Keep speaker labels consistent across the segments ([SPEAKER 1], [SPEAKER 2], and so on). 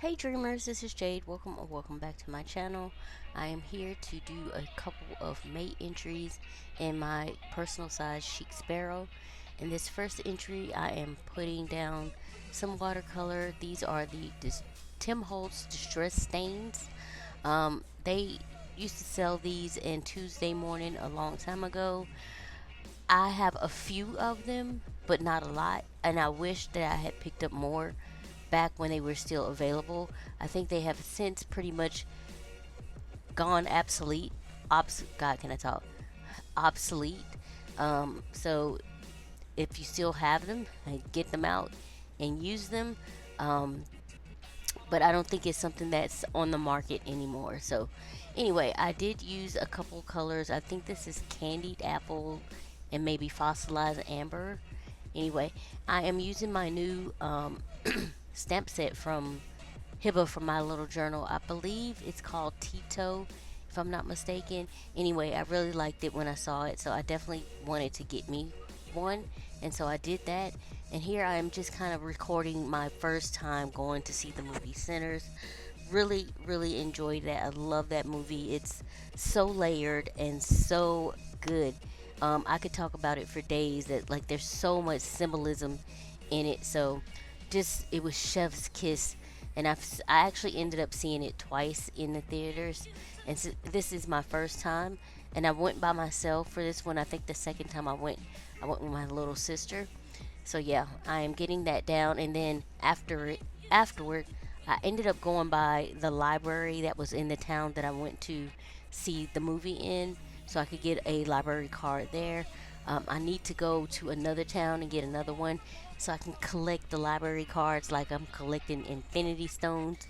[SPEAKER 1] Hey dreamers, this is Jade. Welcome back to my channel. I am here to do a couple of May entries in my personal size Chic Sparrow. In this first entry, I am putting down some watercolor. These are the Tim Holtz Distress Stains. They used to sell these in Tuesday morning a long time ago. I have a few of them, but not a lot, and I wish that I had picked up more back when they were still available. I think they have since pretty much gone obsolete. God, can I talk? Obsolete. So if you still have them, get them out and use them. Um, but I don't think it's something that's on the market anymore. So anyway, I did use a couple colors. I think this is candied apple and maybe fossilized amber. Anyway, I am using my new stamp set from Hibba from my little journal. I believe it's called Tito, if I'm not mistaken. Anyway, I really liked it when I saw it, so I definitely wanted to get me one, and so I did that. And here I am just kind of recording my first time going to see the movie Sinners. Really, really enjoyed that. I love that movie. It's so layered and so good. I could talk about it for days. That like there's so much symbolism in it. So just it was chef's kiss, and I actually ended up seeing it twice in the theaters, and so this is my first time, and I went by myself for this one. I think the second time I went with my little sister. So yeah, I am getting that down, and then afterward, I ended up going by the library that was in the town that I went to see the movie in, so I could get a library card there. I need to go to another town and get another one so I can collect the library cards like I'm collecting infinity stones,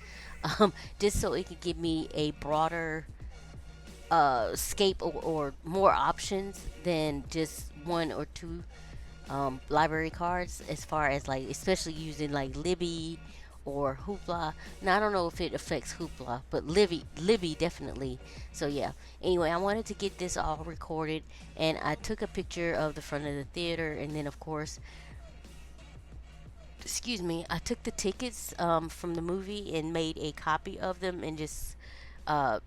[SPEAKER 1] just so it could give me a broader scape or more options than just one or two library cards, as far as like especially using like Libby or Hoopla. Now I don't know if it affects Hoopla, but Libby definitely. So yeah. Anyway, I wanted to get this all recorded, and I took a picture of the front of the theater, and then of course, excuse me, I took the tickets from the movie and made a copy of them and just uh,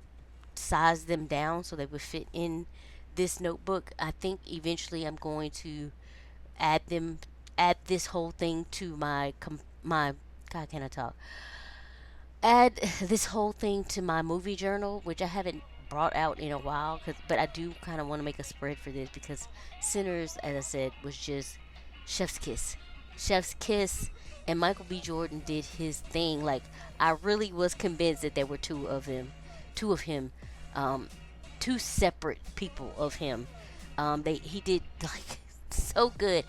[SPEAKER 1] sized them down so they would fit in this notebook. I think eventually I'm going to add them add this whole thing to my God, can I talk? Add this whole thing to my movie journal, which I haven't brought out in a while. But I do kind of want to make a spread for this because Sinners, as I said, was just chef's kiss, chef's kiss, and Michael B. Jordan did his thing. Like I really was convinced that there were two of him, um, two separate people of him. He did like so good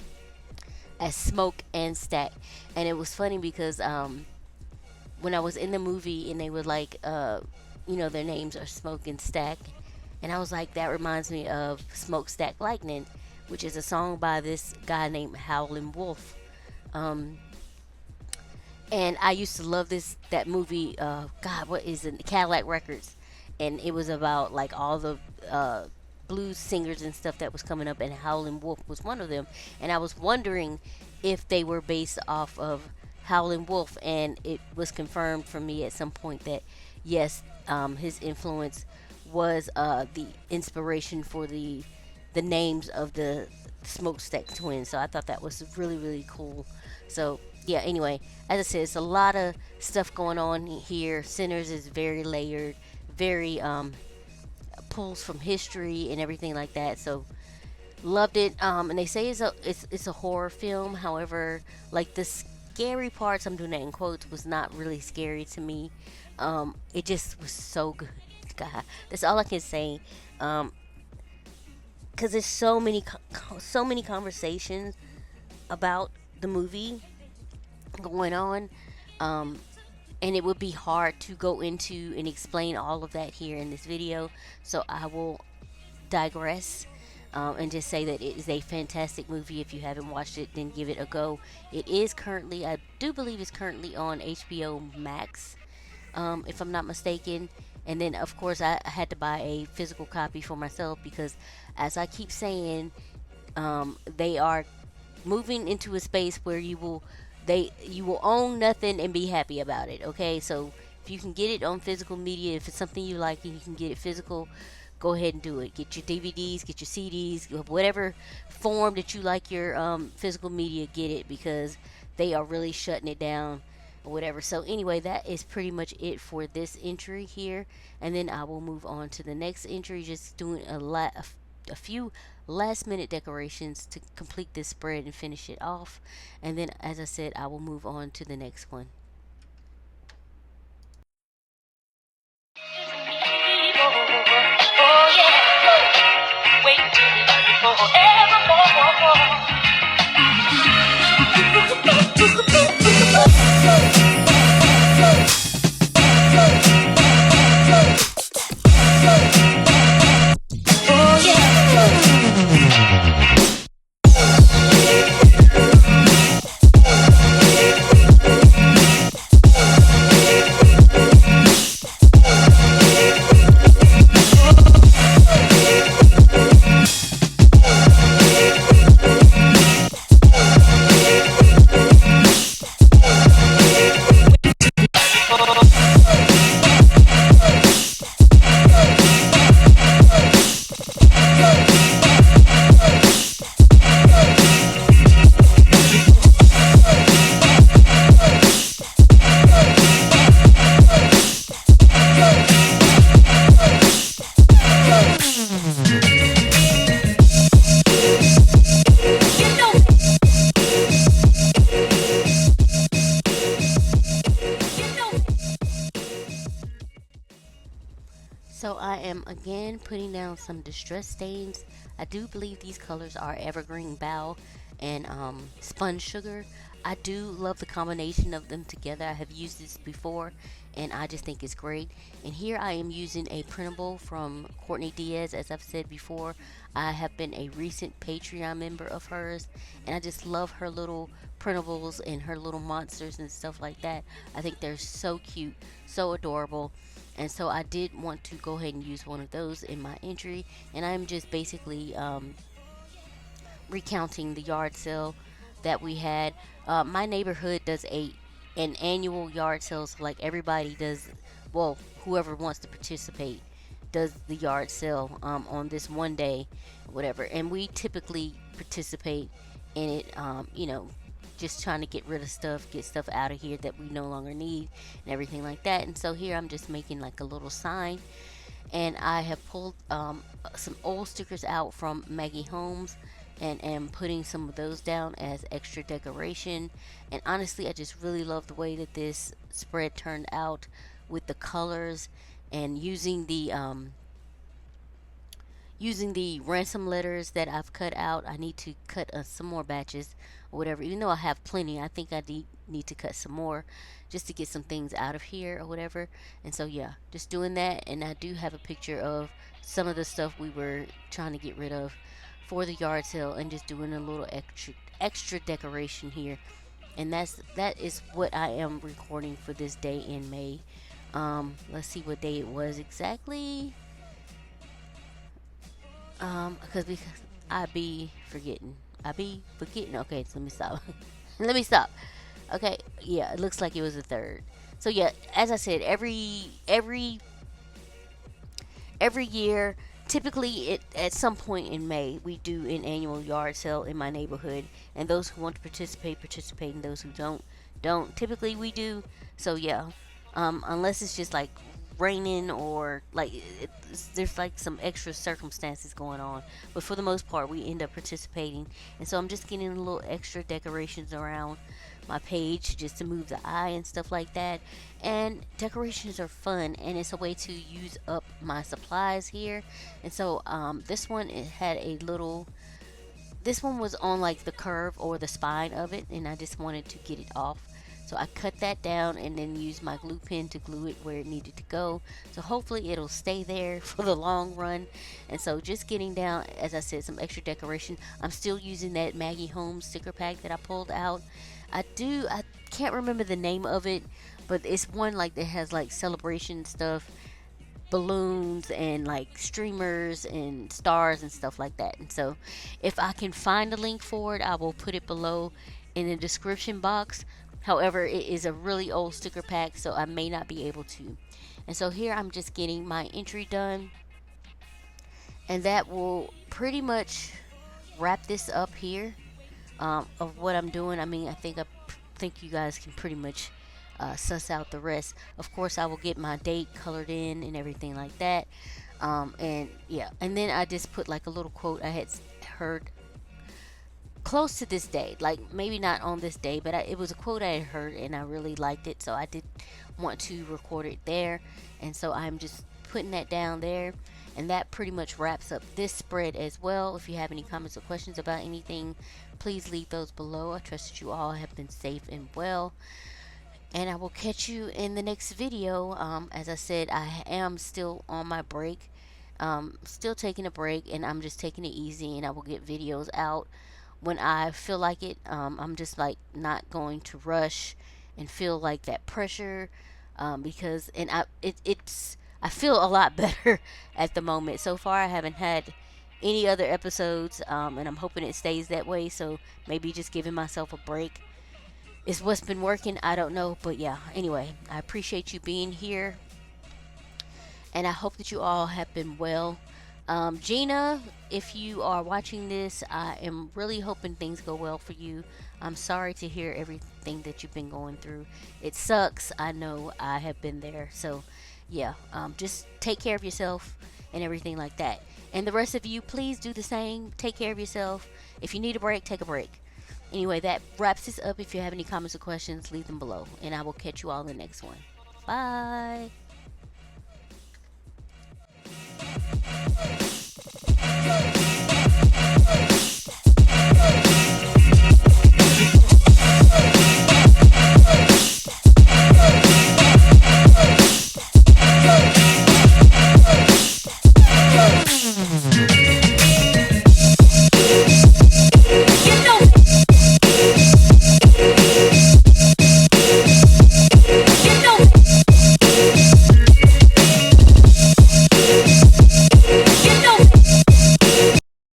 [SPEAKER 1] as Smoke and Stack. And it was funny because when I was in the movie and they were like, their names are Smoke and Stack, and I was like, that reminds me of Smokestack Lightning, which is a song by this guy named Howlin' Wolf. Um, and I used to love that movie. God, what is it? Cadillac Records, and it was about like all the blues singers and stuff that was coming up, and Howlin' Wolf was one of them. And I was wondering if they were based off of Howlin' Wolf, and it was confirmed for me at some point that yes, his influence was the inspiration for the names of the Smokestack twins. So I thought that was really really cool. So yeah, anyway, as I said, it's a lot of stuff going on here. Sinners is very layered, very pulls from history and everything like that. So loved it. And they say it's a horror film. However, like the scary parts, I'm doing that in quotes, was not really scary to me. It just was so good. God, that's all I can say. Because there's so many conversations about the movie going on. Um, and it would be hard to go into and explain all of that here in this video. So I will digress and just say that it is a fantastic movie. If you haven't watched it, then give it a go. It is currently, I do believe, it's currently on HBO Max, if I'm not mistaken. And then, of course, I had to buy a physical copy for myself because, as I keep saying, they are moving into a space where you will own nothing and be happy about it. Okay, so if you can get it on physical media, if it's something you like and you can get it physical, go ahead and do it. Get your DVDs, get your CDs, whatever form that you like your physical media, get it, because they are really shutting it down or whatever. So anyway, that is pretty much it for this entry here, and then I will move on to the next entry, just doing a few last minute decorations to complete this spread and finish it off. And then, as I said, I will move on to the next one. Oh yeah, wait So I am again putting down some distress stains. I do believe these colors are evergreen bough and spun sugar. I do love the combination of them together. I have used this before and I just think it's great. And here I am using a printable from Courtney Diaz. As I've said before, I have been a recent Patreon member of hers, and I just love her little printables and her little monsters and stuff like that. I think they're so cute, so adorable. And so I did want to go ahead and use one of those in my entry, and I'm just basically recounting the yard sale that we had. My neighborhood does an annual yard sale, so like everybody does. Well, whoever wants to participate does the yard sale on this one day, whatever. And we typically participate in it. Just trying to get rid of stuff, get stuff out of here that we no longer need, and everything like that. And so here I'm just making like a little sign, and I have pulled some old stickers out from Maggie Holmes and am putting some of those down as extra decoration. And honestly, I just really love the way that this spread turned out with the colors, and using the ransom letters that I've cut out. I need to cut some more batches or whatever. Even though I have plenty, I think I need to cut some more just to get some things out of here or whatever. And so yeah, just doing that. And I do have a picture of some of the stuff we were trying to get rid of for the yard sale, and just doing a little extra decoration here. And that is what I am recording for this day in May. Let's see what day it was exactly. Because I be forgetting. Okay, so let me stop. Let me stop. Okay, yeah, it looks like it was the third. So yeah, as I said, every year, typically at some point in May, we do an annual yard sale in my neighborhood, and those who want to participate, and those who don't. Typically, we do. So yeah, unless it's just like raining or like there's like some extra circumstances going on, but for the most part we end up participating. And so I'm just getting a little extra decorations around my page just to move the eye and stuff like that. And decorations are fun, and it's a way to use up my supplies here. And so this one, it had a little, this one was on like the curve or the spine of it, and I just wanted to get it off. So I cut that down and then used my glue pen to glue it where it needed to go. So hopefully it'll stay there for the long run. And so just getting down, as I said, some extra decoration. I'm still using that Maggie Holmes sticker pack that I pulled out. I can't remember the name of it, but it's one like that has like celebration stuff, balloons and like streamers and stars and stuff like that. And so if I can find a link for it, I will put it below in the description box. However, it is a really old sticker pack, so I may not be able to. And so here I'm just getting my entry done, and that will pretty much wrap this up here, of what I'm doing. I mean, I think you guys can pretty much suss out the rest. Of course, I will get my date colored in and everything like that. And yeah, and then I just put like a little quote I had heard close to this day, like maybe not on this day, but it was a quote I had heard and I really liked it, so I did want to record it there. And so I'm just putting that down there, and that pretty much wraps up this spread as well. If you have any comments or questions about anything, please leave those below. I trust that you all have been safe and well, and I will catch you in the next video. As I said, I am still on my break, still taking a break, and I'm just taking it easy, and I will get videos out when I feel like it. I'm just like not going to rush and feel like that pressure, because I feel a lot better at the moment. So far, I haven't had any other episodes, and I'm hoping it stays that way. So maybe just giving myself a break is what's been working. I don't know, but yeah. Anyway, I appreciate you being here, and I hope that you all have been well. Gina, if you are watching this, I am really hoping things go well for you. I'm sorry to hear everything that you've been going through. It sucks. I know, I have been there. So, yeah, just take care of yourself and everything like that. And the rest of you, please do the same. Take care of yourself. If you need a break, take a break. Anyway, that wraps this up. If you have any comments or questions, leave them below, and I will catch you all in the next one. Bye.